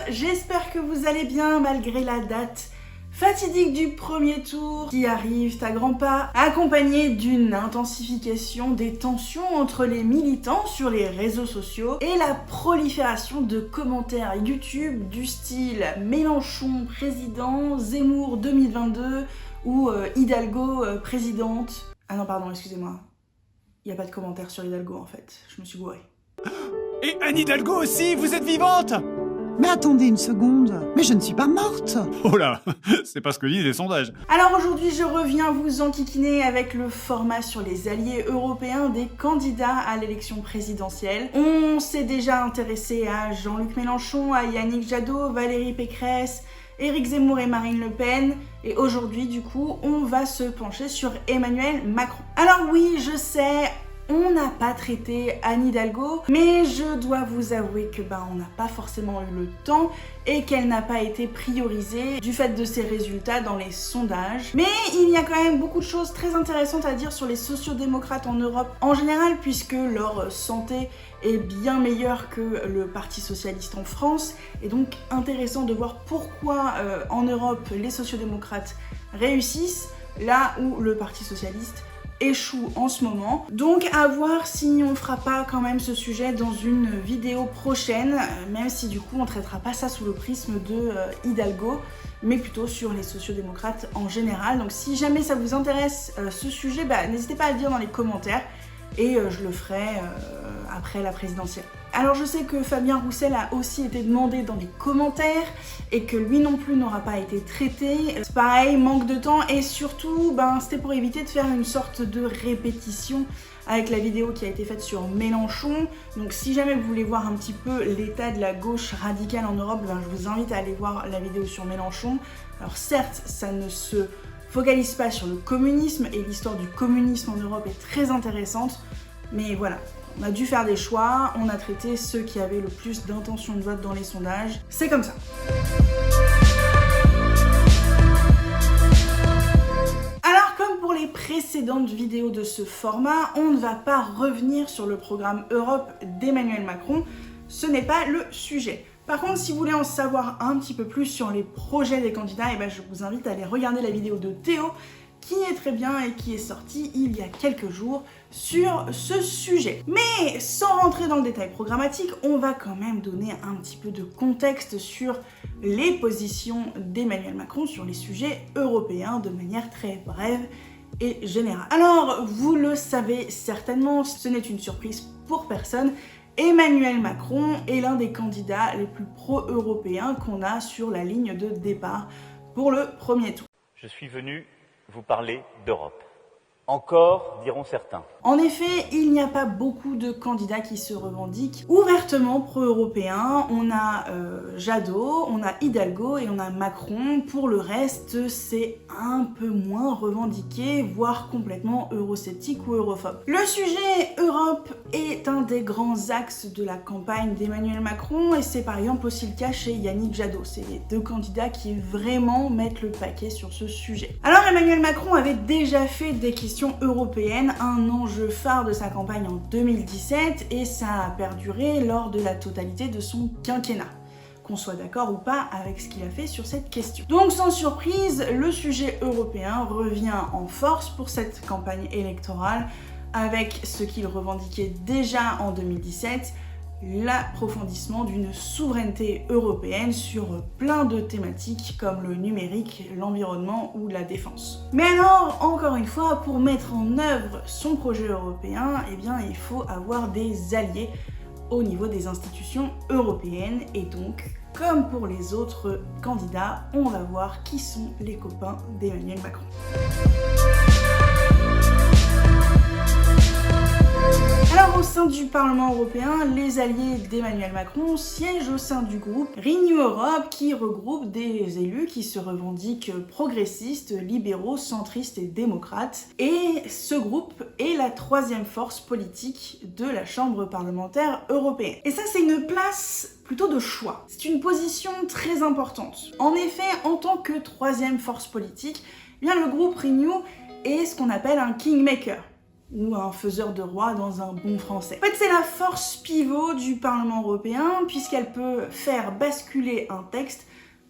j'espère que vous allez bien malgré la date fatidique du premier tour qui arrive à grands pas, accompagné d'une intensification des tensions entre les militants sur les réseaux sociaux et la prolifération de commentaires YouTube du style Mélenchon président, Zemmour 2022 ou Hidalgo présidente. Ah non pardon, excusez-moi, il n'y a pas de commentaires sur Hidalgo en fait, je me suis gourée. Et Anne Hidalgo aussi, vous êtes vivante? Mais attendez une seconde, mais je ne suis pas morte. Oh là, c'est pas ce que disent les sondages. Alors aujourd'hui, je reviens vous enquiquiner avec le format sur les alliés européens des candidats à l'élection présidentielle. On s'est déjà intéressé à Jean-Luc Mélenchon, à Yannick Jadot, Valérie Pécresse, Éric Zemmour et Marine Le Pen. Et aujourd'hui, du coup, on va se pencher sur Emmanuel Macron. Alors oui, je sais, on n'a pas traité Anne Hidalgo, mais je dois vous avouer que on n'a pas forcément eu le temps et qu'elle n'a pas été priorisée du fait de ses résultats dans les sondages. Mais il y a quand même beaucoup de choses très intéressantes à dire sur les sociodémocrates en Europe en général, puisque leur santé est bien meilleure que le Parti socialiste en France, et donc intéressant de voir pourquoi en Europe les sociodémocrates réussissent là où le Parti socialiste échoue en ce moment. Donc à voir si on fera pas quand même ce sujet dans une vidéo prochaine, même si du coup on traitera pas ça sous le prisme de Hidalgo, mais plutôt sur les sociodémocrates en général. Donc si jamais ça vous intéresse ce sujet, n'hésitez pas à le dire dans les commentaires et je le ferai après la présidentielle. Alors je sais que Fabien Roussel a aussi été demandé dans les commentaires et que lui non plus n'aura pas été traité. C'est pareil, manque de temps et surtout c'était pour éviter de faire une sorte de répétition avec la vidéo qui a été faite sur Mélenchon. Donc si jamais vous voulez voir un petit peu l'état de la gauche radicale en Europe, je vous invite à aller voir la vidéo sur Mélenchon. Alors certes, ça ne se focalise pas sur le communisme et l'histoire du communisme en Europe est très intéressante, mais voilà. On a dû faire des choix, on a traité ceux qui avaient le plus d'intention de vote dans les sondages. C'est comme ça. Alors comme pour les précédentes vidéos de ce format, on ne va pas revenir sur le programme Europe d'Emmanuel Macron, ce n'est pas le sujet. Par contre, si vous voulez en savoir un petit peu plus sur les projets des candidats, je vous invite à aller regarder la vidéo de Théo, qui est très bien et qui est sorti il y a quelques jours sur ce sujet. Mais sans rentrer dans le détail programmatique, on va quand même donner un petit peu de contexte sur les positions d'Emmanuel Macron sur les sujets européens de manière très brève et générale. Alors, vous le savez certainement, ce n'est une surprise pour personne, Emmanuel Macron est l'un des candidats les plus pro-européens qu'on a sur la ligne de départ pour le premier tour. Je suis venu vous parler d'Europe. Encore, diront certains. En effet, il n'y a pas beaucoup de candidats qui se revendiquent ouvertement pro-européens. On a Jadot, on a Hidalgo et on a Macron. Pour le reste, c'est un peu moins revendiqué, voire complètement eurosceptique ou europhobe. Le sujet Europe est un des grands axes de la campagne d'Emmanuel Macron et c'est par exemple aussi le cas chez Yannick Jadot. C'est les deux candidats qui vraiment mettent le paquet sur ce sujet. Alors Emmanuel Macron avait déjà fait des questions européennes un enjeu phare de sa campagne en 2017 et ça a perduré lors de la totalité de son quinquennat, qu'on soit d'accord ou pas avec ce qu'il a fait sur cette question. Donc sans surprise, le sujet européen revient en force pour cette campagne électorale avec ce qu'il revendiquait déjà en 2017, l'approfondissement d'une souveraineté européenne sur plein de thématiques comme le numérique, l'environnement ou la défense. Mais alors, encore une fois, pour mettre en œuvre son projet européen, il faut avoir des alliés au niveau des institutions européennes et donc, comme pour les autres candidats, on va voir qui sont les copains d'Emmanuel Macron. Alors au sein du Parlement européen, les alliés d'Emmanuel Macron siègent au sein du groupe Renew Europe qui regroupe des élus qui se revendiquent progressistes, libéraux, centristes et démocrates. Et ce groupe est la troisième force politique de la Chambre parlementaire européenne. Et ça, c'est une place plutôt de choix. C'est une position très importante. En effet, en tant que troisième force politique, le groupe Renew est ce qu'on appelle un kingmaker. ou un faiseur de roi dans un bon français. En fait, c'est la force pivot du Parlement européen, puisqu'elle peut faire basculer un texte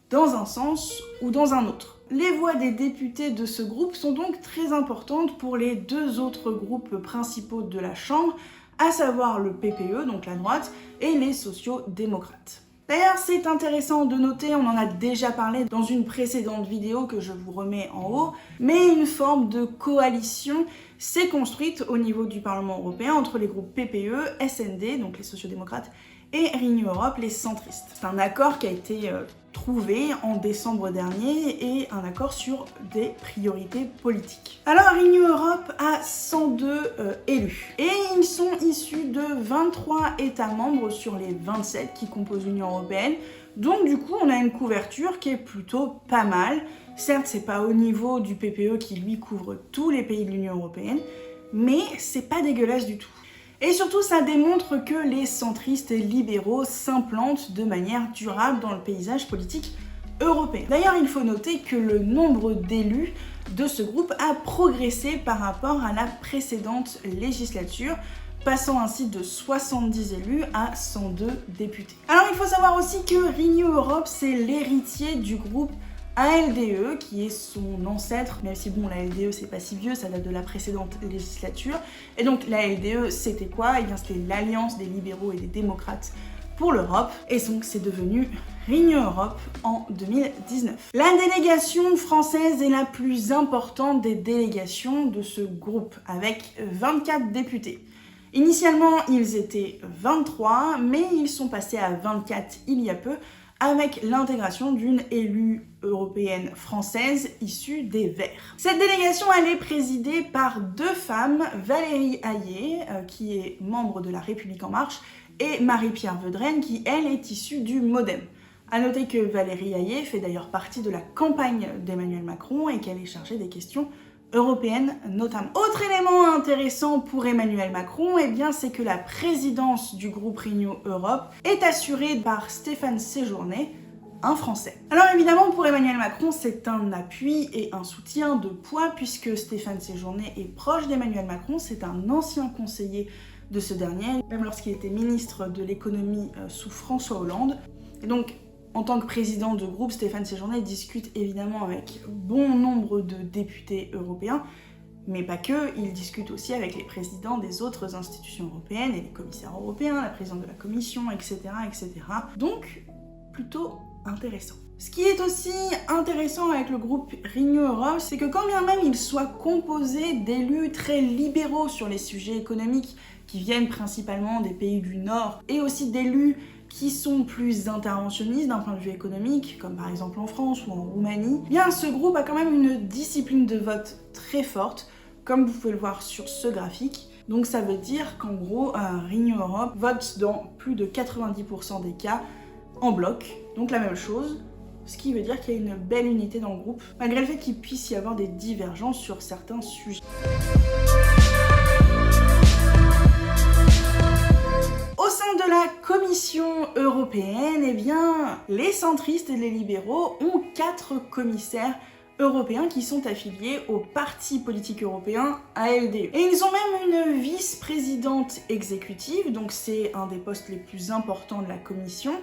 dans un sens ou dans un autre. Les voix des députés de ce groupe sont donc très importantes pour les deux autres groupes principaux de la Chambre, à savoir le PPE, donc la droite, et les sociaux-démocrates. D'ailleurs, c'est intéressant de noter, on en a déjà parlé dans une précédente vidéo que je vous remets en haut, mais une forme de coalition s'est construite au niveau du Parlement européen entre les groupes PPE, SND, donc les sociaux-démocrates, et Renew Europe, les centristes. C'est un accord qui a été trouvé en décembre dernier et un accord sur des priorités politiques. Alors Renew Europe a 102 élus et ils sont issus de 23 États membres sur les 27 qui composent l'Union européenne. Donc du coup on a une couverture qui est plutôt pas mal. Certes c'est pas au niveau du PPE qui lui couvre tous les pays de l'Union européenne, mais c'est pas dégueulasse du tout. Et surtout, ça démontre que les centristes libéraux s'implantent de manière durable dans le paysage politique européen. D'ailleurs, il faut noter que le nombre d'élus de ce groupe a progressé par rapport à la précédente législature, passant ainsi de 70 élus à 102 députés. Alors, il faut savoir aussi que Renew Europe, c'est l'héritier du groupe ALDE, qui est son ancêtre, même si bon, la LDE c'est pas si vieux, ça date de la précédente législature. Et donc la LDE c'était quoi? Eh bien c'était l'Alliance des libéraux et des démocrates pour l'Europe, et donc c'est devenu Renew Europe en 2019. La délégation française est la plus importante des délégations de ce groupe, avec 24 députés. Initialement ils étaient 23, mais ils sont passés à 24 il y a peu, avec l'intégration d'une élue européenne française issue des Verts. Cette délégation, elle est présidée par deux femmes, Valérie Hayé, qui est membre de La République En Marche, et Marie-Pierre Vedrenne, qui, elle, est issue du MoDem. A noter que Valérie Hayé fait d'ailleurs partie de la campagne d'Emmanuel Macron et qu'elle est chargée des questions européenne notamment. Autre élément intéressant pour Emmanuel Macron, eh bien, c'est que la présidence du groupe Renew Europe est assurée par Stéphane Séjourné, un Français. Alors évidemment, pour Emmanuel Macron, c'est un appui et un soutien de poids puisque Stéphane Séjourné est proche d'Emmanuel Macron, c'est un ancien conseiller de ce dernier, même lorsqu'il était ministre de l'économie sous François Hollande. Et donc, en tant que président de groupe, Stéphane Séjourné discute évidemment avec bon nombre de députés européens, mais pas que, il discute aussi avec les présidents des autres institutions européennes et les commissaires européens, la présidente de la commission, etc. etc. Donc, plutôt intéressant. Ce qui est aussi intéressant avec le groupe Renew Europe, c'est que quand bien même il soit composé d'élus très libéraux sur les sujets économiques qui viennent principalement des pays du Nord, et aussi d'élus qui sont plus interventionnistes d'un point de vue économique, comme par exemple en France ou en Roumanie, bien ce groupe a quand même une discipline de vote très forte, comme vous pouvez le voir sur ce graphique. Donc ça veut dire qu'en gros, Renew Europe vote dans plus de 90% des cas en bloc, donc la même chose, ce qui veut dire qu'il y a une belle unité dans le groupe, malgré le fait qu'il puisse y avoir des divergences sur certains sujets. Au sein de la Commission européenne, eh bien, les centristes et les libéraux ont 4 commissaires européens qui sont affiliés au parti politique européen ALDE. Et ils ont même une vice-présidente exécutive, donc c'est un des postes les plus importants de la Commission,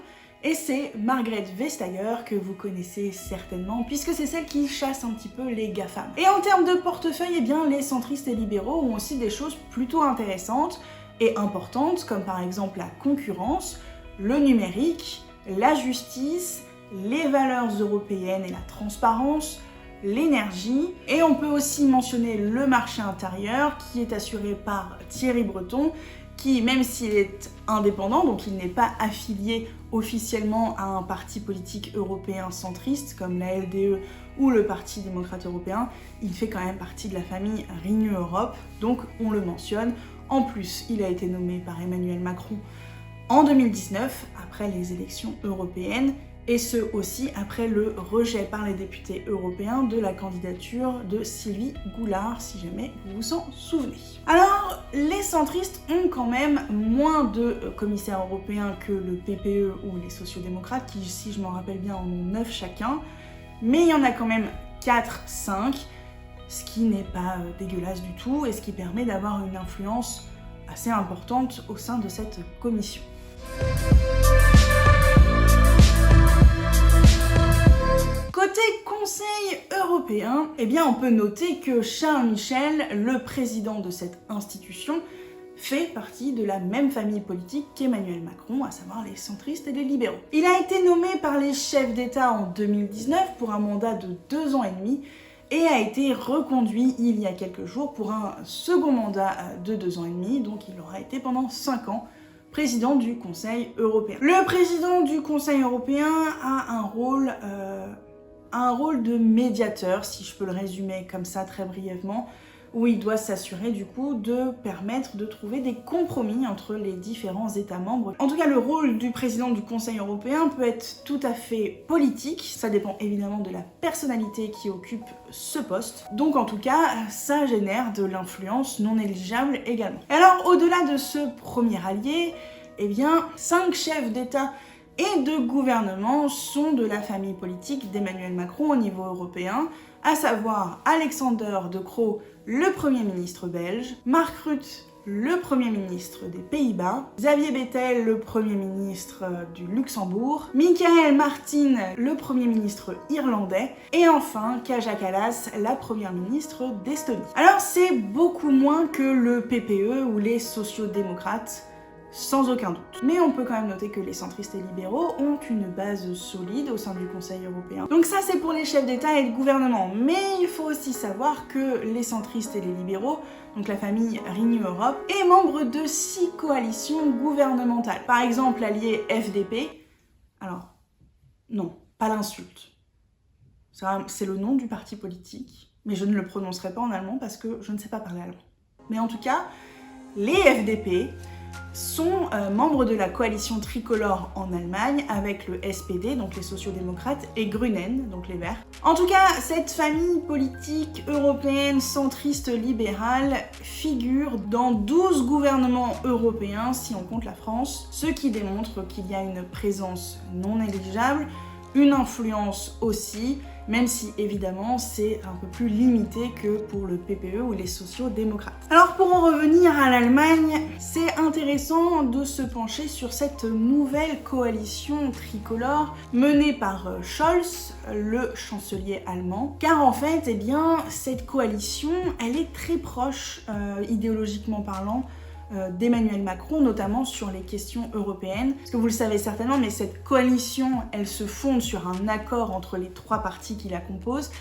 et c'est Margrethe Vestager que vous connaissez certainement, puisque c'est celle qui chasse un petit peu les GAFAM. Et en termes de portefeuille, eh bien, les centristes et libéraux ont aussi des choses plutôt intéressantes et importantes, comme par exemple la concurrence, le numérique, la justice, les valeurs européennes et la transparence, l'énergie, et on peut aussi mentionner le marché intérieur qui est assuré par Thierry Breton, qui, même s'il est indépendant, donc il n'est pas affilié officiellement à un parti politique européen centriste comme la LDE ou le Parti démocrate européen, il fait quand même partie de la famille Renew Europe, donc on le mentionne. En plus, il a été nommé par Emmanuel Macron en 2019, après les élections européennes, et ce aussi après le rejet par les députés européens de la candidature de Sylvie Goulard, si jamais vous vous en souvenez. Alors, les centristes ont quand même moins de commissaires européens que le PPE ou les sociaux-démocrates, qui, si je m'en rappelle bien, en ont 9 chacun, mais il y en a quand même 4-5, ce qui n'est pas dégueulasse du tout et ce qui permet d'avoir une influence assez importante au sein de cette commission. Côté Conseil européen, eh bien on peut noter que Charles Michel, le président de cette institution, fait partie de la même famille politique qu'Emmanuel Macron, à savoir les centristes et les libéraux. Il a été nommé par les chefs d'État en 2019 pour un mandat de 2 ans et demi et a été reconduit il y a quelques jours pour un second mandat de 2 ans et demi, donc il aura été pendant 5 ans président du Conseil européen. Le président du Conseil européen a un rôle de médiateur, si je peux le résumer comme ça très brièvement, où il doit s'assurer du coup de permettre de trouver des compromis entre les différents États membres. En tout cas, le rôle du président du Conseil européen peut être tout à fait politique, ça dépend évidemment de la personnalité qui occupe ce poste. Donc en tout cas, ça génère de l'influence non négligeable également. Alors au-delà de ce premier allié, eh bien 5 chefs d'État et de gouvernement sont de la famille politique d'Emmanuel Macron au niveau européen, à savoir Alexander De Croo, le Premier ministre belge, Mark Rutte, le Premier ministre des Pays-Bas, Xavier Bettel, le Premier ministre du Luxembourg, Michael Martin, le Premier ministre irlandais, et enfin Kaja Kallas, la Première ministre d'Estonie. Alors c'est beaucoup moins que le PPE ou les sociaux-démocrates, sans aucun doute. Mais on peut quand même noter que les centristes et libéraux ont une base solide au sein du Conseil européen. Donc ça c'est pour les chefs d'État et de gouvernement. Mais il faut aussi savoir que les centristes et les libéraux, donc la famille Renew Europe, est membre de 6 coalitions gouvernementales. Par exemple l'allié FDP. Alors, non, pas l'insulte. C'est le nom du parti politique, mais je ne le prononcerai pas en allemand parce que je ne sais pas parler allemand. Mais en tout cas, les FDP sont membres de la coalition tricolore en Allemagne avec le SPD, donc les sociaux-démocrates, et Grünen, donc les Verts. En tout cas, cette famille politique européenne centriste libérale figure dans 12 gouvernements européens si on compte la France, ce qui démontre qu'il y a une présence non négligeable, une influence aussi, même si évidemment c'est un peu plus limité que pour le PPE ou les sociaux-démocrates. Alors pour en revenir à l'Allemagne, c'est intéressant de se pencher sur cette nouvelle coalition tricolore menée par Scholz, le chancelier allemand, car en fait, eh bien, cette coalition, elle est très proche, idéologiquement parlant, d'Emmanuel Macron, notamment sur les questions européennes. Parce que vous le savez certainement, mais cette coalition, elle se fonde sur un accord entre les 3 partis qui la composent.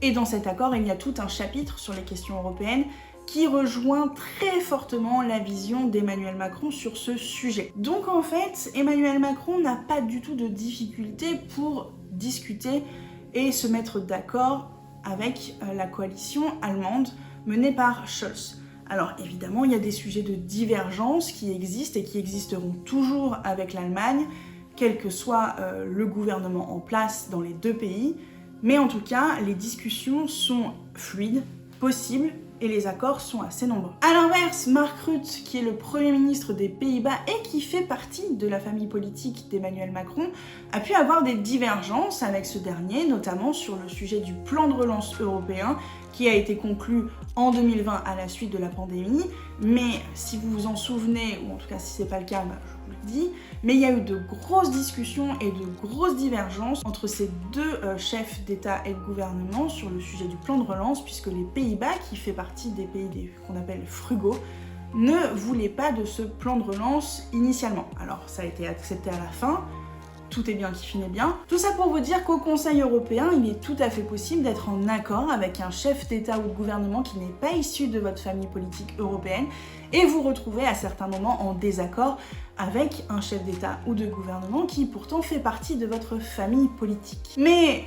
Et dans cet accord, il y a tout un chapitre sur les questions européennes qui rejoint très fortement la vision d'Emmanuel Macron sur ce sujet. Donc en fait, Emmanuel Macron n'a pas du tout de difficulté pour discuter et se mettre d'accord avec la coalition allemande menée par Scholz. Alors évidemment, il y a des sujets de divergence qui existent et qui existeront toujours avec l'Allemagne, quel que soit le gouvernement en place dans les 2 pays, mais en tout cas, les discussions sont fluides, possibles, et les accords sont assez nombreux. A l'inverse, Mark Rutte, qui est le Premier ministre des Pays-Bas et qui fait partie de la famille politique d'Emmanuel Macron, a pu avoir des divergences avec ce dernier, notamment sur le sujet du plan de relance européen, qui a été conclu en 2020 à la suite de la pandémie, mais si vous vous en souvenez, ou en tout cas si c'est pas le cas, je vous le dis, mais il y a eu de grosses discussions et de grosses divergences entre ces 2 chefs d'État et de gouvernement sur le sujet du plan de relance, puisque les Pays-Bas, qui fait partie des pays qu'on appelle frugaux, ne voulaient pas de ce plan de relance initialement. Alors ça a été accepté à la fin, tout est bien qui finit bien. Tout ça pour vous dire qu'au Conseil européen, il est tout à fait possible d'être en accord avec un chef d'État ou de gouvernement qui n'est pas issu de votre famille politique européenne et vous retrouver à certains moments en désaccord avec un chef d'État ou de gouvernement qui pourtant fait partie de votre famille politique. Mais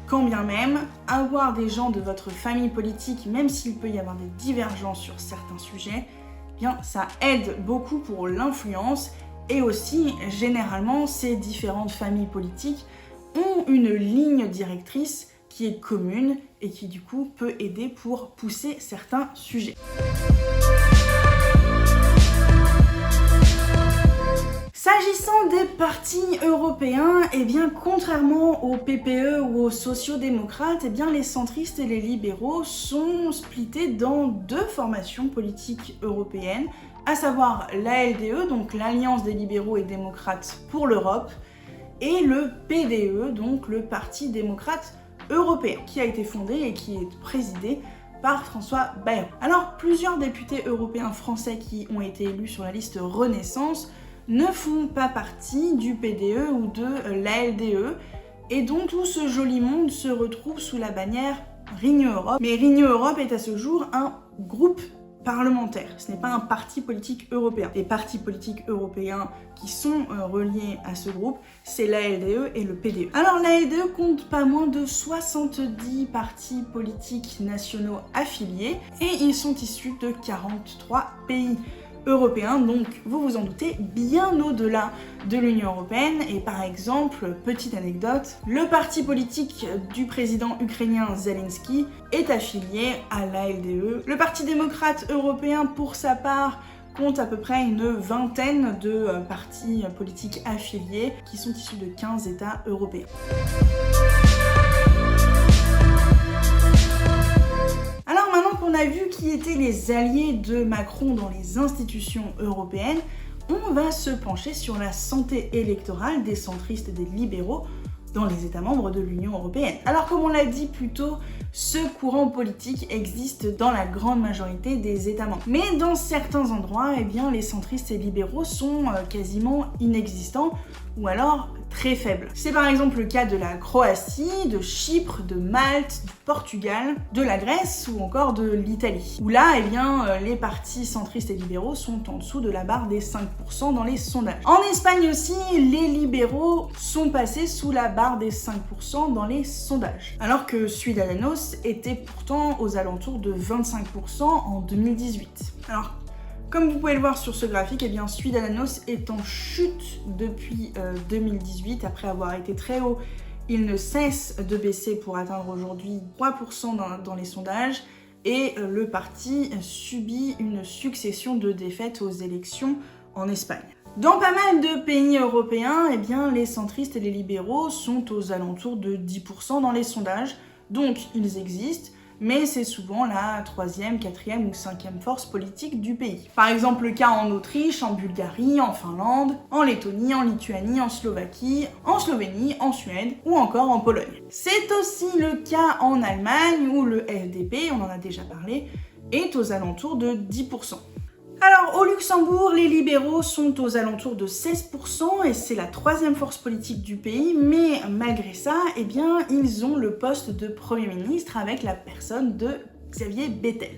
quand bien même, avoir des gens de votre famille politique, même s'il peut y avoir des divergences sur certains sujets, eh bien ça aide beaucoup pour l'influence. Et aussi, généralement, ces différentes familles politiques ont une ligne directrice qui est commune et qui du coup peut aider pour pousser certains sujets. S'agissant des partis européens, eh bien contrairement au PPE ou aux sociaux-démocrates, eh bien les centristes et les libéraux sont splittés dans deux formations politiques européennes, à savoir l'ALDE, donc l'Alliance des libéraux et démocrates pour l'Europe, et le PDE, donc le Parti démocrate européen, qui a été fondé et qui est présidé par François Bayrou. Alors, plusieurs députés européens français qui ont été élus sur la liste Renaissance ne font pas partie du PDE ou de l'ALDE, et donc tout ce joli monde se retrouve sous la bannière Renew Europe. Mais Renew Europe est à ce jour un groupe parlementaire, ce n'est pas un parti politique européen. Les partis politiques européens qui sont reliés à ce groupe, c'est l'ALDE et le PDE. Alors l'ALDE compte pas moins de 70 partis politiques nationaux affiliés et ils sont issus de 43 pays européens, donc vous vous en doutez, bien au-delà de l'Union européenne. Et par exemple, petite anecdote, le parti politique du président ukrainien Zelensky est affilié à l'ALDE. Le Parti démocrate européen, pour sa part, compte à peu près une vingtaine de partis politiques affiliés qui sont issus de 15 États européens. Alors maintenant qu'on a vu qui étaient les alliés de Macron dans les institutions européennes, on va se pencher sur la santé électorale des centristes et des libéraux dans les États membres de l'Union européenne. Alors comme on l'a dit plus tôt, ce courant politique existe dans la grande majorité des États membres. Mais dans certains endroits, eh bien, les centristes et libéraux sont quasiment inexistants ou alors très faibles. C'est par exemple le cas de la Croatie, de Chypre, de Malte, du Portugal, de la Grèce ou encore de l'Italie. Où là, eh bien, les partis centristes et libéraux sont en dessous de la barre des 5% dans les sondages. En Espagne aussi, les libéraux sont passés sous la barre des 5% dans les sondages. Alors que Ciudadanos était pourtant aux alentours de 25% en 2018. Alors, comme vous pouvez le voir sur ce graphique, eh bien Ciudadanos est en chute depuis 2018. Après avoir été très haut, il ne cesse de baisser pour atteindre aujourd'hui 3% dans les sondages. Et le parti subit une succession de défaites aux élections en Espagne. Dans pas mal de pays européens, eh bien, les centristes et les libéraux sont aux alentours de 10% dans les sondages. Donc ils existent, mais c'est souvent la 3e, 4e ou 5e force politique du pays. Par exemple, le cas en Autriche, en Bulgarie, en Finlande, en Lettonie, en Lituanie, en Slovaquie, en Slovénie, en Suède ou encore en Pologne. C'est aussi le cas en Allemagne où le FDP, on en a déjà parlé, est aux alentours de 10%. Alors au Luxembourg, les libéraux sont aux alentours de 16% et c'est la 3e force politique du pays, mais malgré ça, eh bien, ils ont le poste de Premier ministre avec la personne de Xavier Bettel.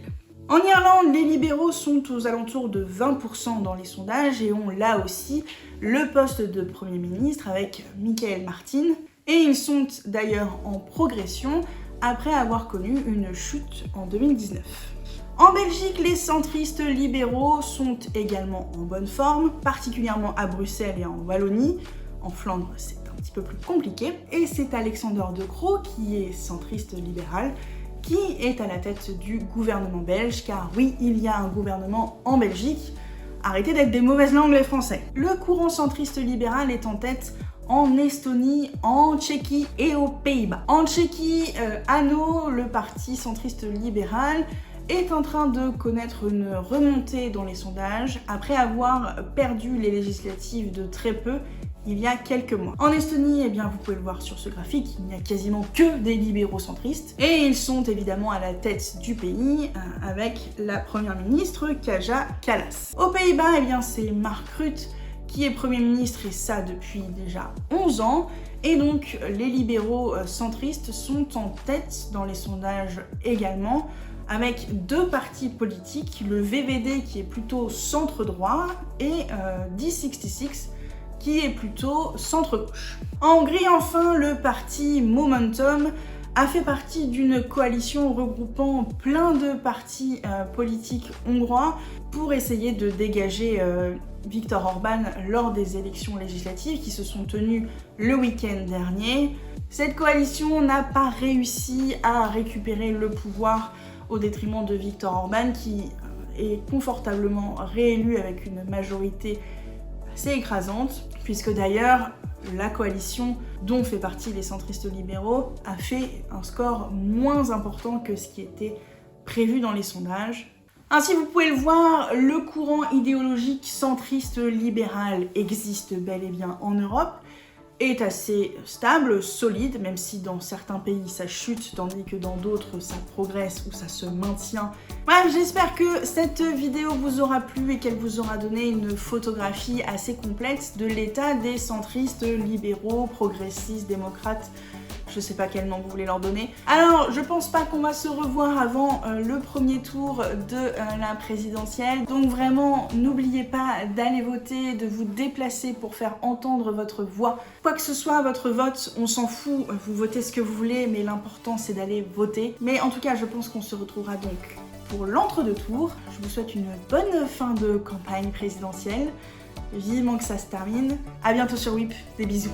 En Irlande, les libéraux sont aux alentours de 20% dans les sondages et ont là aussi le poste de Premier ministre avec Michael Martin. Et ils sont d'ailleurs en progression après avoir connu une chute en 2019. En Belgique, les centristes libéraux sont également en bonne forme, particulièrement à Bruxelles et en Wallonie. En Flandre, c'est un petit peu plus compliqué. Et c'est Alexander De Croo, qui est centriste libéral, qui est à la tête du gouvernement belge, car oui, il y a un gouvernement en Belgique. Arrêtez d'être des mauvaises langues les Français. Le courant centriste libéral est en tête en Estonie, en Tchéquie et aux Pays-Bas. En Tchéquie, ANO, le parti centriste libéral, est en train de connaître une remontée dans les sondages après avoir perdu les législatives de très peu il y a quelques mois. En Estonie, eh bien, vous pouvez le voir sur ce graphique, il n'y a quasiment que des libéraux centristes et ils sont évidemment à la tête du pays avec la première ministre Kaja Kallas. Aux Pays-Bas, eh bien, c'est Mark Rutte qui est Premier ministre et ça depuis déjà 11 ans. Et donc les libéraux centristes sont en tête dans les sondages également, avec deux partis politiques, le VVD qui est plutôt centre-droit et D66 qui est plutôt centre-gauche. En Hongrie, enfin, le parti Momentum a fait partie d'une coalition regroupant plein de partis politiques hongrois pour essayer de dégager Viktor Orban lors des élections législatives qui se sont tenues le week-end dernier. Cette coalition n'a pas réussi à récupérer le pouvoir au détriment de Viktor Orban qui est confortablement réélu avec une majorité assez écrasante, puisque d'ailleurs, la coalition dont fait partie les centristes libéraux a fait un score moins important que ce qui était prévu dans les sondages. Ainsi, vous pouvez le voir, le courant idéologique centriste libéral existe bel et bien en Europe, est assez stable, solide, même si dans certains pays ça chute, tandis que dans d'autres ça progresse ou ça se maintient. Bref, j'espère que cette vidéo vous aura plu et qu'elle vous aura donné une photographie assez complète de l'état des centristes libéraux, progressistes, démocrates, je sais pas quel nom vous voulez leur donner. Alors, je pense pas qu'on va se revoir avant le premier tour de la présidentielle. Donc vraiment, n'oubliez pas d'aller voter, de vous déplacer pour faire entendre votre voix. Quoi que ce soit, votre vote, on s'en fout, vous votez ce que vous voulez, mais l'important c'est d'aller voter. Mais en tout cas, je pense qu'on se retrouvera donc pour l'entre-deux-tours. Je vous souhaite une bonne fin de campagne présidentielle. Vivement que ça se termine. À bientôt sur WIP, des bisous.